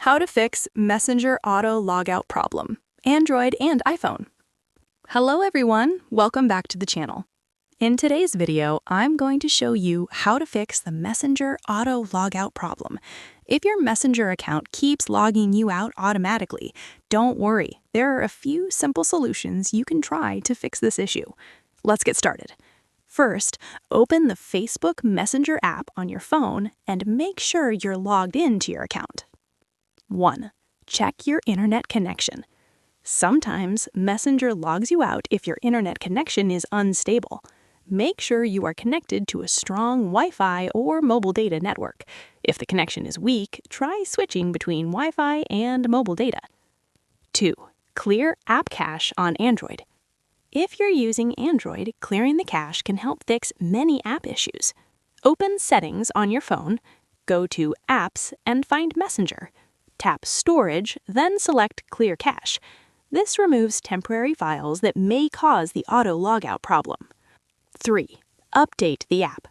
How to fix Messenger auto logout problem, Android and iPhone. Hello everyone, welcome back to the channel. In today's video, I'm going to show you how to fix the Messenger auto logout problem. If your Messenger account keeps logging you out automatically, don't worry. There are a few simple solutions you can try to fix this issue. Let's get started. First, open the Facebook Messenger app on your phone and make sure you're logged into your account. 1. Check your internet connection. Sometimes Messenger logs you out if your internet connection is unstable. Make sure you are connected to a strong Wi-Fi or mobile data network. If the connection is weak, try switching between Wi-Fi and mobile data. 2. Clear app cache on Android. If you're using Android, clearing the cache can help fix many app issues. Open Settings on your phone, go to Apps and find Messenger. Tap Storage, then select Clear Cache. This removes temporary files that may cause the auto logout problem. 3. Update the app.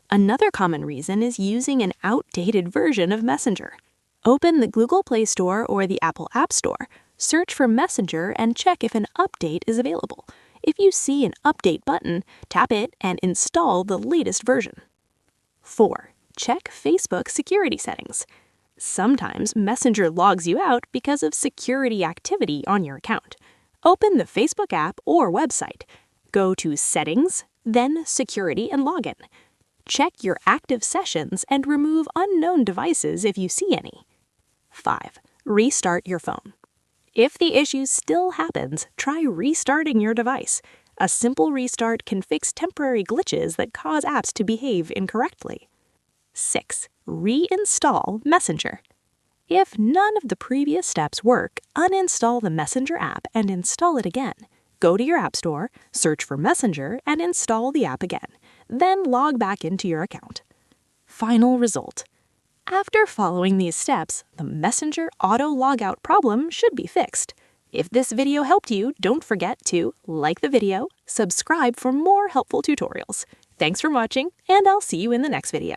Another common reason is using an outdated version of Messenger. Open the Google Play Store or the Apple App Store, search for Messenger and check if an update is available. If you see an Update button, tap it and install the latest version. 4. Check Facebook security settings. Sometimes Messenger logs you out because of security activity on your account. Open the Facebook app or website. Go to Settings, then Security and Login. Check your active sessions and remove unknown devices if you see any. 5. Restart your phone. If the issue still happens, try restarting your device. A simple restart can fix temporary glitches that cause apps to behave incorrectly. 6. Reinstall Messenger. If none of the previous steps work, uninstall the Messenger app and install it again. Go to your App Store, search for Messenger, and install the app again. Then log back into your account. Final result. After following these steps, the Messenger auto logout problem should be fixed. If this video helped you, don't forget to like the video, subscribe for more helpful tutorials. Thanks for watching, and I'll see you in the next video.